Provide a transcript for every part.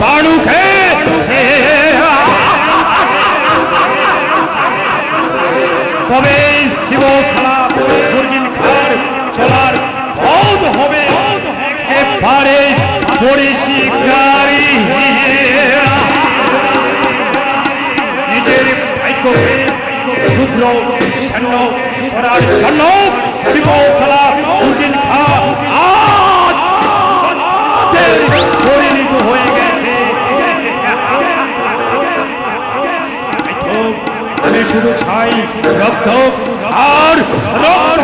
বানুকে তবে শিবশালা গুরগিন খার চলার পথ হবে এবারে পরিষ্কারী নিজের ভাগ্যকে শুভ্র সান্ন করার জন্য শিবশালা গুরগিন খা পরিণত হয়ে গেছে। আমি শুধু চাই রক্ত আর রক্ত,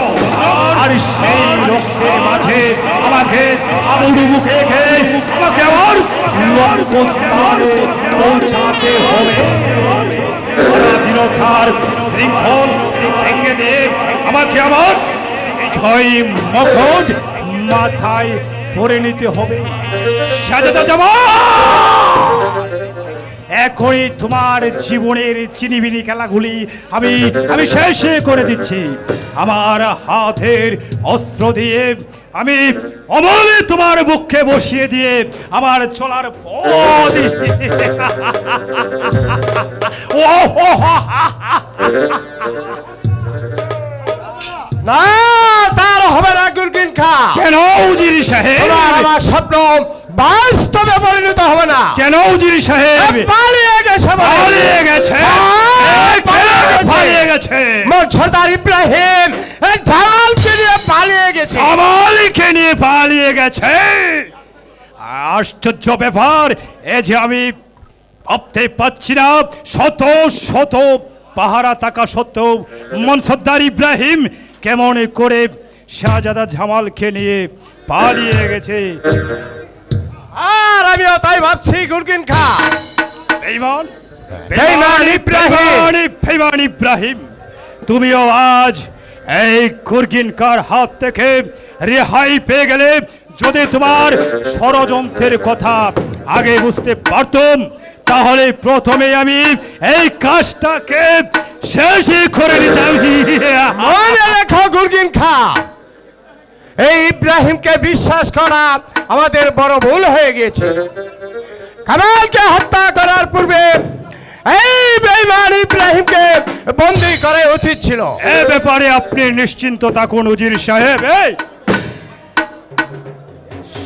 আর সেই রক্তের মাঝে আমাকে আবুডুবুকে আমাকে আমার লক্ষ্যস্থানে পৌঁছাতে হবে। স্বাধীনতার শৃঙ্খল ভেঙে দিয়ে আমাকে আমার ছয় মকট মাথায় পরে নিতে হবে। শাহজাদা জামাল, এখনই তোমার জীবনের চিনিবিনি খেলাগুলি আমি শেষ করে দিচ্ছি। আমার হাতের অস্ত্র দিয়ে আমি অমলে তোমার বুকে বসিয়ে দিয়ে আমার চলার পথ না, তার হবে না গুরগিন খা। কেন উজির সাহেব? আমার স্বপ্ন বাস্তবে পরিণত হবে না। কেন উজির সাহেব? পালিয়ে গেছে, পালিয়ে গেছে, পালিয়ে গেছে। সর্দার ইব্রাহিম জামালকে নিয়ে পালিয়ে গেছে। জামালকে নিয়ে পালিয়ে গেছে? আশ্চর্য ব্যাপার, এ যে আমি ভাবতে পারছি না। শত শত পাহারা থাকা সত্ত্বেও সর্দার ইব্রাহিম কেমন করে শাহজাদা জামালকে নিয়ে পালিয়ে গেছে। আর আমিও তাই ভাবছি গুরগিন খা। বেঈমান ইব্রাহিম, তুমিও আজ এই গুরগিন খার হাত থেকে রেহাই পেয়ে গেলে। যদি তোমার ষড়যন্ত্রের কথা আগে বুঝতে পারতাম, তাহলে প্রথমে আমি এই কাজটাকে শেষ করে দিতাম। মনে রেখো গুরগিন খা, এই ইব্রাহিমকে বিশ্বাস করা আমাদের বড় ভুল হয়ে গিয়েছে। কামালকে হত্যা করার পূর্বে এই বেঈমান ইব্রাহিমকে বন্দী করা উচিত ছিল। এ ব্যাপারে আপনি নিশ্চিন্ত থাকুন উজির সাহেব।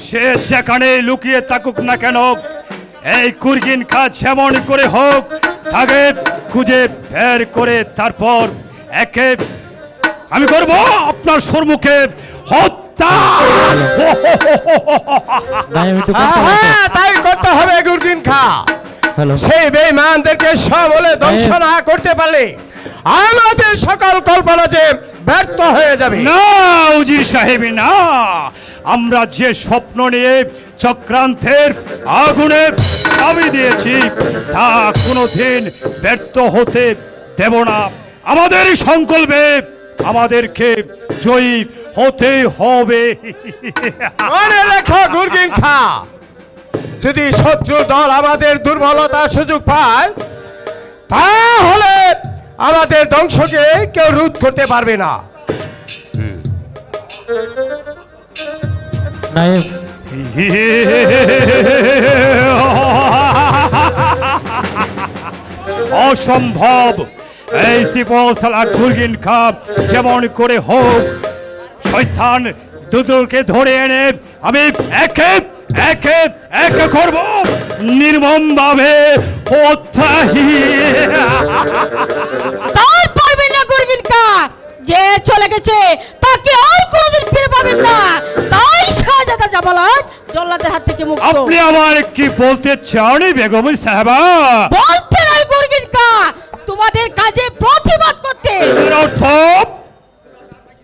সে যেখানে লুকিয়ে থাকুক না কেন, এই গুরগিন খা যেমন করে হোক তাকে খুঁজে বের করে তারপর একে আমি করব আপনার সম্মুখে হত্যা। তাই করতে হবে গুরগিন খা। সেই বেঈমানদেরকে সমূলে ধ্বংস না করতে পারলে আমাদের সকল কল্পনা যে ব্যর্থ হয়ে যাবে। না উজির সাহেব, না, আমরা যে স্বপ্ন নিয়ে চক্রান্তের আগুনে দাবি দিয়েছি তা কোনোদিন ব্যর্থ হতে দেব না। আমাদের সংকল্পে আমাদেরকে জয়ী হতে হবে। মনে রেখো গুরগিন খা, যদি শত্রু দল আমাদের দুর্বলতার সুযোগ পায় তাহলে আমাদের ধ্বংসকে কেউ রোধ করতে পারবে না। অসম্ভব। এই শিবশালা গুরগিন খা যেমন করে হোক শয়তান দুদুরকে ধরে এনে আমি একে একে একে করব নির্মম ভাবে হত্যা। তার পারবেন না গুরগিন খা, যে চলে গেছে তাকে আর কোনোদিন ফিরে পাবেন না। তাই শাহজাদা জামাল জল্লাদের হাত থেকে মুক্ত। আপনি আমার কি বলতে চান বেগম সাহেবা? বলতে নয় গুরগিন খা, তোমাদের কাজে প্রতিবাদ করতে। অর্থ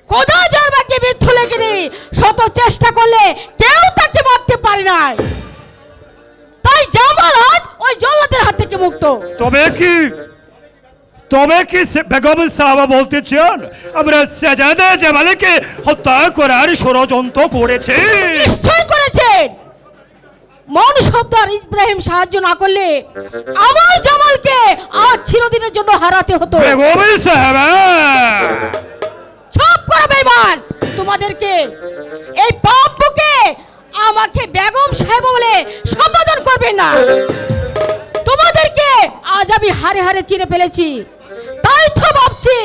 খোদা যার ভাগ্যে বিদ্ধ লেগেনি, শত চেষ্টা করলে কেউ তাকে মারতে পারে নাই। তাই জামাল আজ ওই জল্লাদের হাত থেকে মুক্ত। তবে কি বেগম সাহেবা বলতে চান আমরা শাহজাদা জামালকে হত্যা করার ষড়যন্ত্র করেছি? নিশ্চয় করেছেন। মনসবদার ইব্রাহিম সাহায্য না করলে আমার জামালকে আজ চিরদিনের জন্য হারাতে হতো। বেগম সাহেবা চুপ করো বেঈমান, তোমাদেরকে এই পাপ বুকে আমাকে বেগম সাহেব বলে সম্বোধন করবে না। তোমাদেরকে আজ আমি হারে হারে চিনে ফেলেছি, তাই তো ভাবছি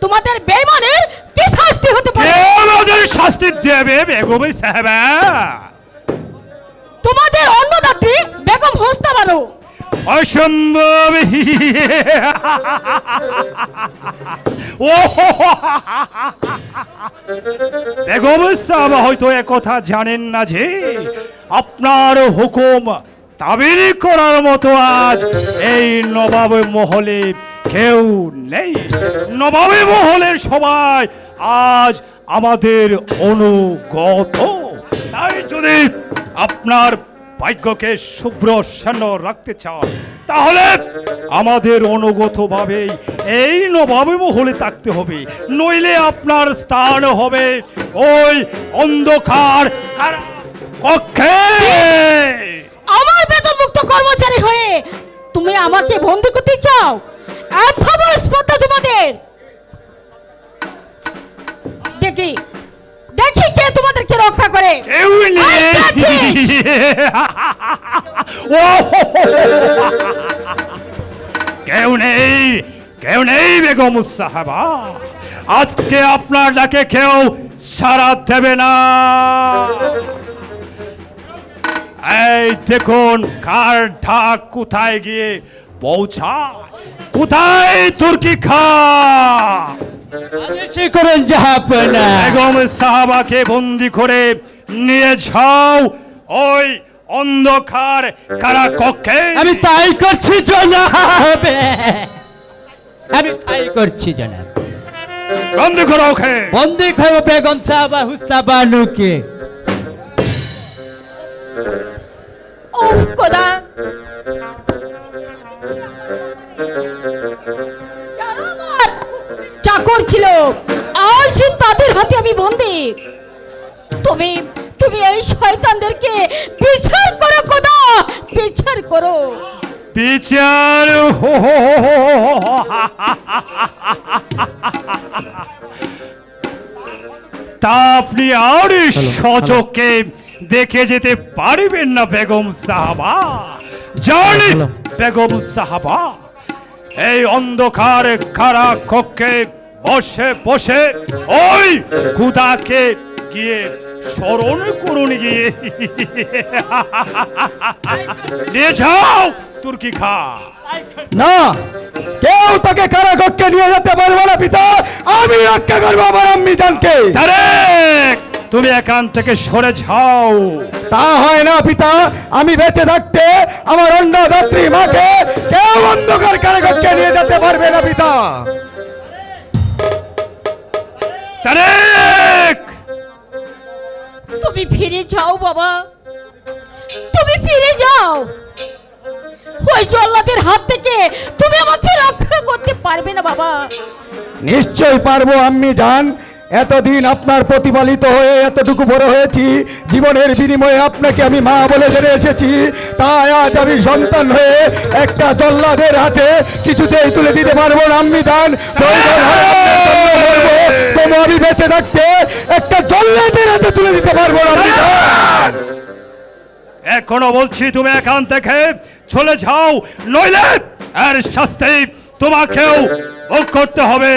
তোমাদের বেঈমানের কি শাস্তি হতে পারে। আমাদের শাস্তি দেবে বেগম সাহেব। তোমাদের অন্নদাত্রী বেগম হোসনা বানো। অসম্ভব। বেগম সাহেব হয়তো একথা জানেন না যে আপনার হুকুম তাবির করার মতো আজ এই নবাব মহলে কেউ নেই। নবাব মহলের সবাই আজ আমাদের অনুগত। তাই যদি আপনার ভাগ্যকে শুভ্র শ্যামল রাখতে চান তাহলে আমাদের অনুগত ভাবে এই নবাব মহলে থাকতে হবে, নইলে আপনার স্থান হবে ওই অন্ধকার কক্ষে। আমার বেতনমুক্ত কর্মচারী হয়ে তুমি আমাকে বন্দী করতে চাও? এত বড় স্পর্ধা তোমাদের! দেখি দেখি কে তোমাদেরকে রক্ষা করে। কেউ নেই। কেউ নেই, কেউ নেই বেগম সাহেবা। আজকে আপনার ডাকে কেউ সাড়া দেবে না। এই দেখুন কার ঢাক কোথায় গিয়ে পৌঁছা। কোথায় তুর্কি খা? আদেশ করেন জাহাপনা। বেগম সাহাবাকে বন্দি করে নিয়ে যাও ওই অন্ধকার কারা কক্ষে। আমি তাই করছি জনাব, আমি তাই করছি জনাব। বন্দি করো ওকে। বন্দি করো বেগম সাহাবা হোসনা বানুকে। ও খোদা, যারা আমার চাকর ছিল আজ তাদের হাতে আমি বন্দি। তুমি তুমি এই শয়তানদেরকে বিচার করো খোদা, বিচার করো। বিচার? তা আপনি আর সচক্ষে দেখে যেতে পারবেন না বেগম সাহাবা। জানি বেগম সাহাবা এই অন্ধকার কারা কক্ষে বসে বসে ওই খুদাকে গিয়ে স্মরণ করুন, গিয়ে নিয়ে যাও তুর্কি খা। না, কেউ তাকে কারাকক্ষে নিয়ে যেতে পারবে না পিতা। আমি রক্ষা করবো আমার আম্মি জানকে। তুমি এখান থেকে সরে যাও। তা হয় না পিতা, আমি বেঁচে থাকতে আমার অন্নদাত্রী মাকে কেউ অন্ধকার কারাকক্ষে নিয়ে যেতে পারবে না পিতা। তুমি ফিরে যাও বাবা, তুমি ফিরে যাও। ওই জল্লাদের হাত থেকে তুমি আমাকে রক্ষা করতে পারবে না বাবা। নিশ্চয়ই পারবো আম্মি জান। এতদিন আপনার প্রতিপালিত হয়ে এতটুকু বড় হয়েছি, জীবনের বিনিময়ে আপনাকে আমি মা বলে জেনে এসেছি। তাই আজ আমি সন্তান হয়ে একটা জল্লাদের হাতে কিছুতেই তুলে দিতে পারবো না আম্মি জান। তবু আমি বেঁচে থাকতে একটা জল্লাদের হাতে তুলে দিতে পারবো না আম্মি জান। এখনো বলছি তুমি এখান থেকে চলে যাও, নইলে এর শাস্তি তোমাকেও ভোগ করতে হবে।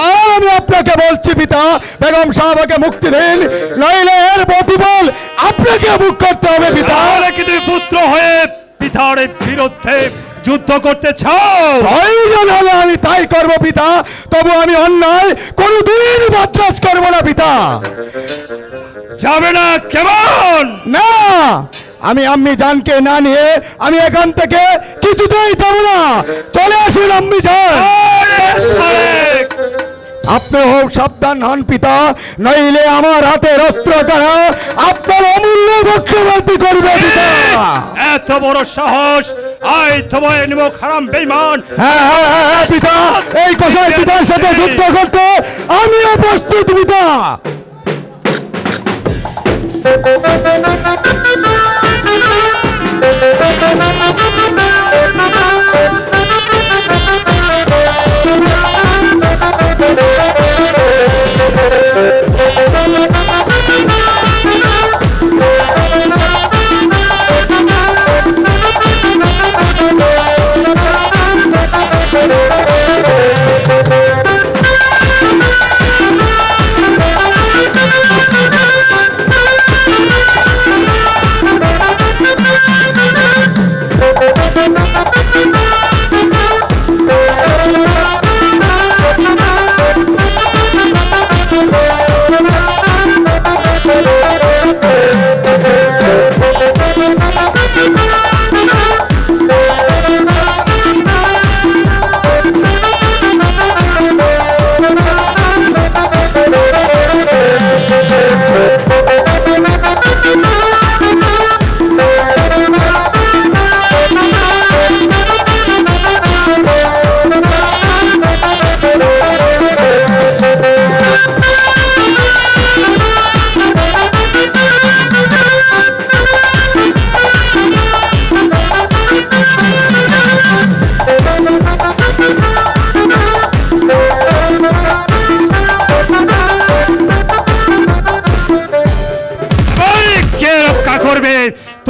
আর আমি আপনাকে বলছি পিতা, বেগম সাহাবাকে মুক্তি দিন, নইলে এর প্রতিফল আপনাকে ভোগ করতে হবে পিতা। তাহলে কি তুমি পুত্র হয়ে পিতার বিরুদ্ধে যুদ্ধ করতে চাও? প্রয়োজন হলে আমি তাই করবো পিতা, তবু আমি অন্যায় কোনদিন বরদাস্ত করবো না পিতা। যাবে না? কেমন না, আমি আম্মি জানকে না নিয়ে আমি এখান থেকে কিছুতেই যাব না। চলে আসুন আম্মি জান। আপনি হোক সাবধান হন পিতা, নইলে আমার হাতের অস্ত্র দ্বারা আপনার অমূল্য বক্ষবর্তী করবে পিতা। এত বড় সাহস! আই তোমায় নিব হারাম বেঈমান। হ্যাঁ হ্যাঁ হ্যাঁ পিতা, এই কসাই পিতার সাথে যুদ্ধ করতে আমিও প্রস্তুত পিতা।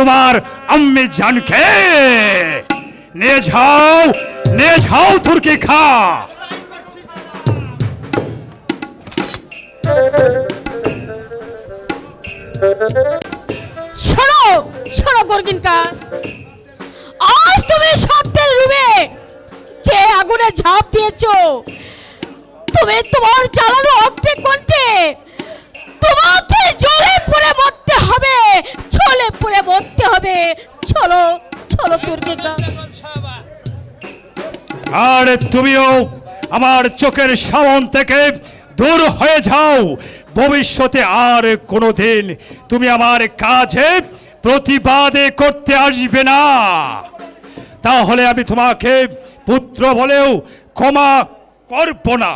তোমার আম্মি জানকে নিয়ে যাও তুর্কি খা। শোনো শোনো গুরগিনকা, আজ তুমি সত্যের রূপে যে আগুনে ঝাঁপ দিয়েছো, তুমি তোমার জ্বালানো অগ্নিকুণ্ডে তোমাকে জ্বলে পুড়ে মরতে হবে, জ্বলে পুড়ে মরতে হবে। চলো চলো গুরগিনকা। আর তুমিও আমার চোখের সামনে থেকে দূর হয়ে যাও। ভবিষ্যতে আর কোনোদিন তুমি আমার কাজে প্রতিবাদ করতে আসবে না, তাহলে আমি তোমাকে পুত্র বলেও ক্ষমা করব না।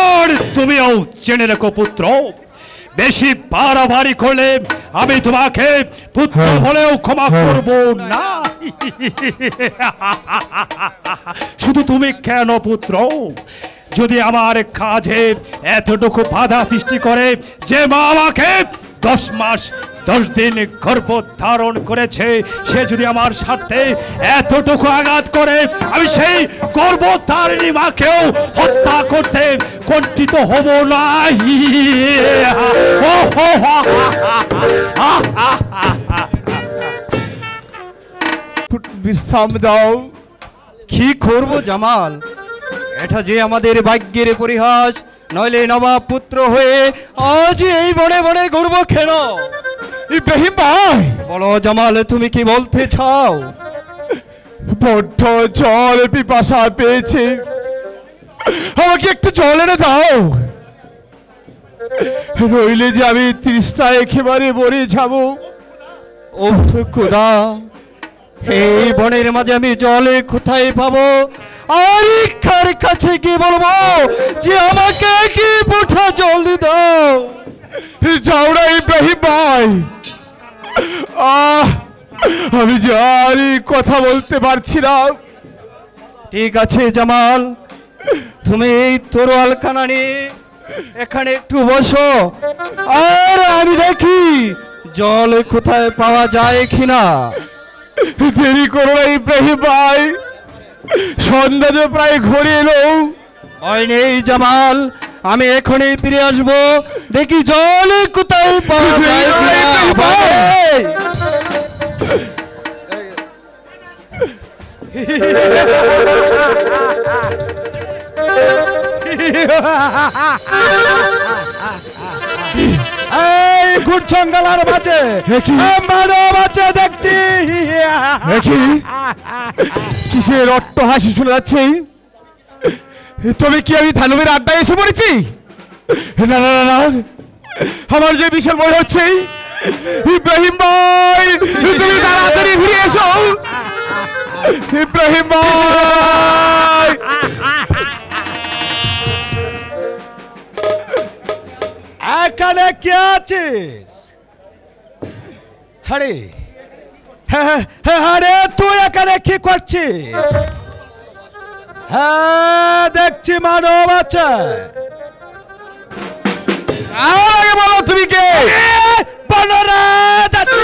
আর তুমিও জেনে রেখো পুত্র, বেশি বাড়াবাড়ি করলে আমি তোমাকে পুত্র বলেও ক্ষমা করব না। শুধু তুমি কেন পুত্র, যদি আমার কাজে এতটুকু বাধা সৃষ্টি করে যে মা আমাকে 10 মাস 10 দিন গর্ভ ধারণ করেছে, সে যদি আমার স্বার্থে এতটুকু আঘাত করে, আমি সেই গর্ভধারিণী মাকেও হত্যা করতে কুণ্ঠিত হব না। বিশ্রাম দাও। কি করব জামাল, এটা যে আমাদের ভাগ্যের পরিহাস, নইলে নবাব পুত্র হয়ে আজ এই বনে বনে ঘুরবো কেন? ইব্রাহিম ভাই, বলো জামাল, তুমি কি বলতে চাও? বড্ড জল পিপাসা পেয়েছে, আমাকে একটু জল এনে দাও, নইলে যে আমি তৃষ্ণায় একেবারে মরে যাব। ও খোদা, এই বনের মাঝে আমি জলে কোথায় পাবো? আর কার কাছে কি বলবো যে আমাকে কি মুঠা জল দাও? যাও না ইব্রাহিম ভাই, আমি যে আর কথা বলতে পারছি না। ঠিক আছে জামাল, তুমি এই তরোয়াল খানা নিয়ে এখানে একটু বসো, আর আমি দেখি জল কোথায় পাওয়া যায় কিনা। দেরি করো না ইব্রাহিম ভাই, সন্ধ্যা যে প্রায় ঘুরে এলো। ভয় নেই জামাল, আমি এখনই ফিরে আসবো, দেখি জল কোথায় পাওয়া যায় কিনা। এই গুড়ছঙ্গালার বাঁচে মানব আছে দেখছি। কিসের অট্ট হাসি শোনা যাচ্ছে? তবে কি আমি ধানবের আড্ডায় এসে পড়েছি? না না না, আমার যে বিশাল ভয় হচ্ছে। ইব্রাহিম ভাই, তুমি তাড়াতাড়ি ফিরে এসো। ইব্রাহিম ভাই, এখানে কে আছিস? আরে আরে তুই এখানে কি করছিস? হ্যাঁ দেখছি মানব আছে। বলো তুমি কে? বনরাজ আছি,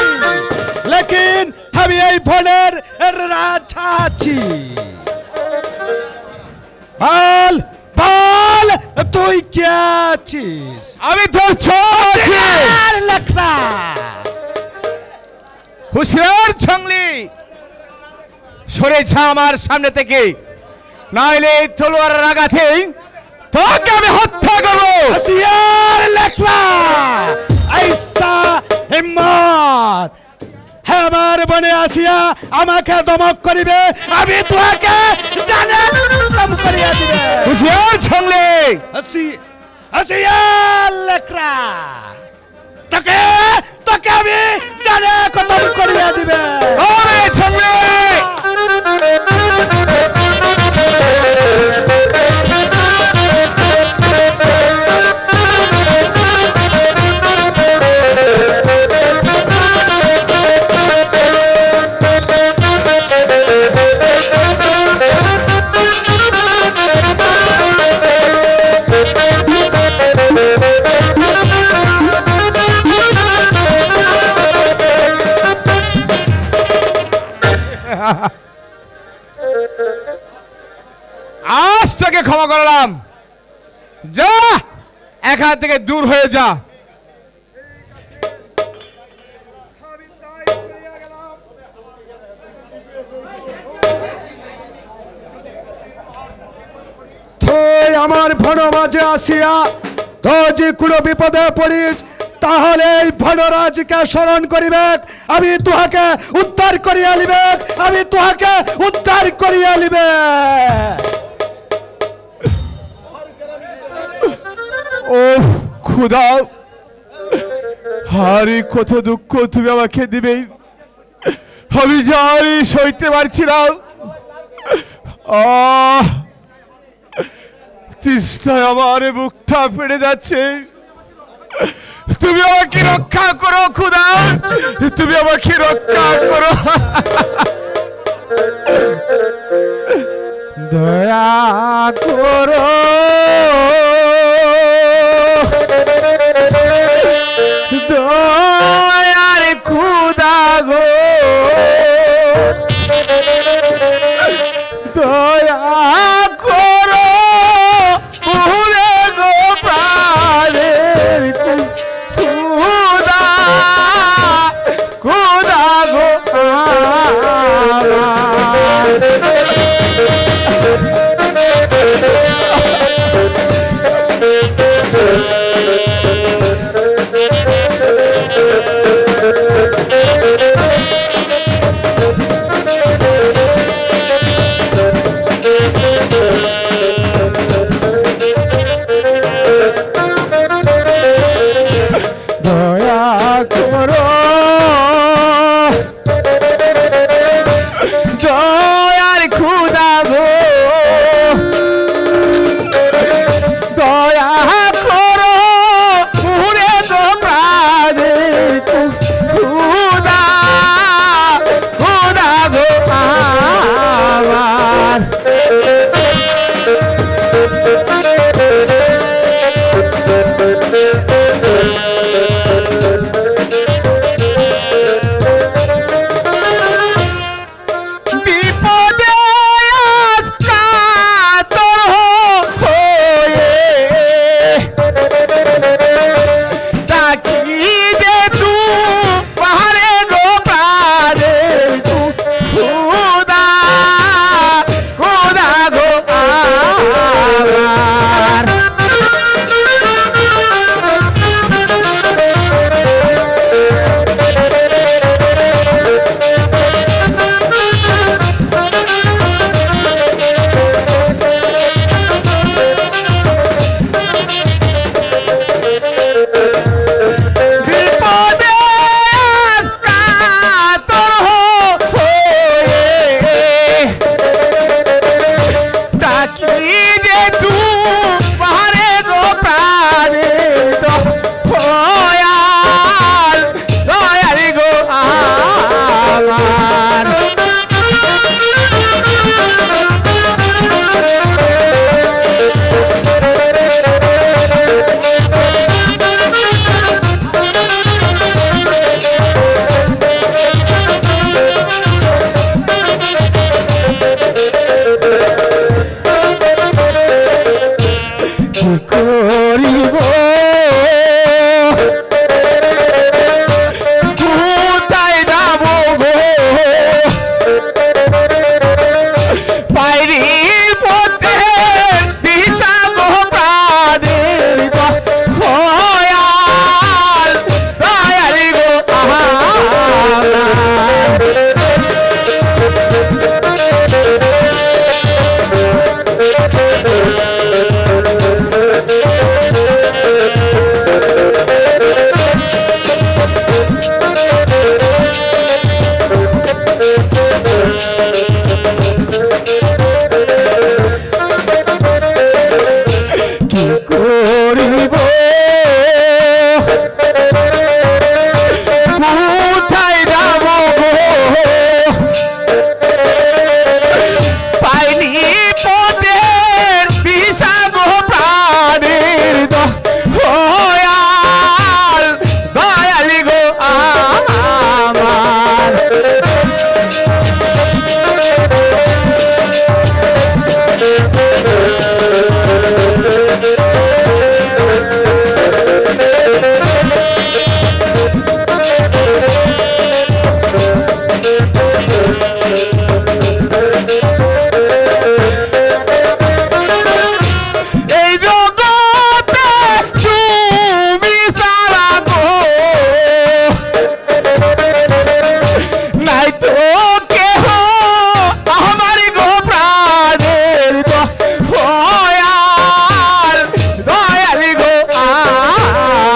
লেকিন আমি এই বনের রাজা আছি। বল বল, তুই কে আছিস? আমি তোর ছোট লেখা হুশিয়ার ছংলি, সরে যা আমার সামনে থেকে, নাইলে তলোয়ারের আঘাতে তোকে আমি হত্যা করবো। হুশিয়ার লেখা, ऐसा হিম্মত আমার বনে আসিয়া আমাকে দমক করিবে, আমি তোকে জানে দম করিয়া দিবে। হুশিয়ার ছংলি, হুশিয়ার লেখা, তোকে আমি প্রাণে খতম করিয়া দিবে। ওরে ছেলে আজ তোকে ক্ষমা করলাম, যা এখান থেকে দূর হয়ে যা। তুই আমার ভণ মাঝে আসিয়া তো যে কোনো বিপদে পড়িস তাহলে এই ভণরাজকে স্মরণ করিবে, আমি তুহাকে উদ্ধার করিয়া লিবে, আমি তুহাকে উদ্ধার করিয়া লিবে। ও খুদা, হারি কত দুঃখ তুমি আমাকে দিবে, আমি জানি সইতে পারছি না। তৃষ্ণায় আমার বুকটা ফেটে যাচ্ছে, তুমি আমাকে রক্ষা করো খুদা, তুমি আমাকে রক্ষা করো, দয়া করো, দয়ার খুদা গো, দয়া করো, ভুলে গো প্রাণের খুদা, খুদা গো আমার।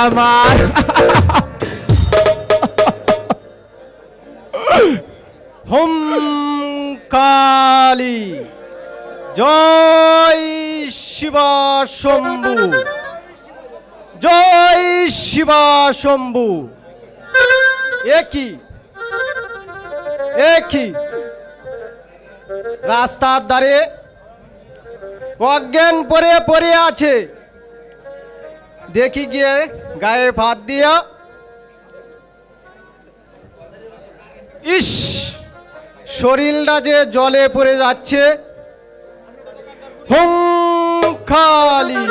আমার। হুম কালী জয় শিবা শম্ভু, জয় শিবা শম্ভু। একই একই রাস্তার ধারে অজ্ঞান পরে পড়ে আছে, দেখি গিয়ে গায়ে ভাত দিয়া। ইস, শরীরটা যে জলে পড়ে যাচ্ছে। হুম কালী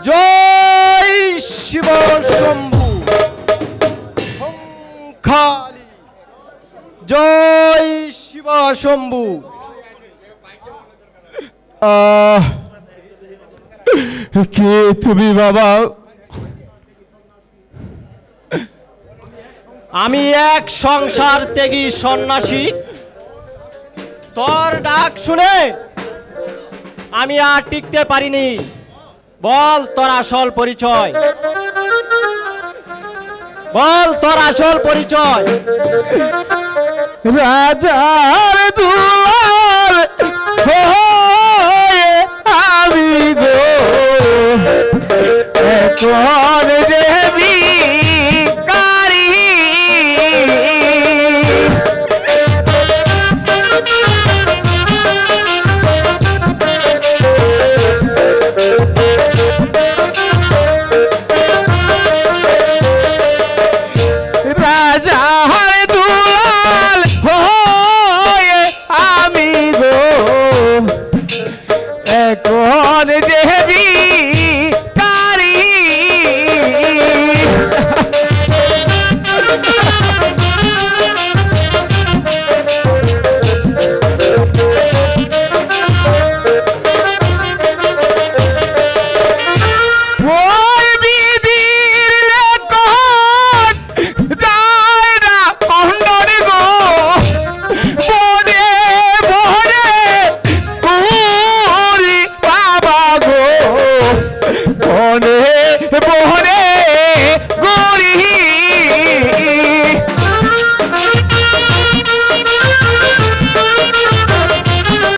জয় শিব শম্ভু, হুম কালী জয় শিব শম্ভু। কে তুমি বাবা? আমি এক সংসার ত্যাগী সন্ন্যাসী। তোর ডাক শুনে আমি আর টিকতে পারিনি। বল তোর আসল পরিচয়, বল তোর আসল পরিচয়। রাজার দুলার হয়ে আমি গো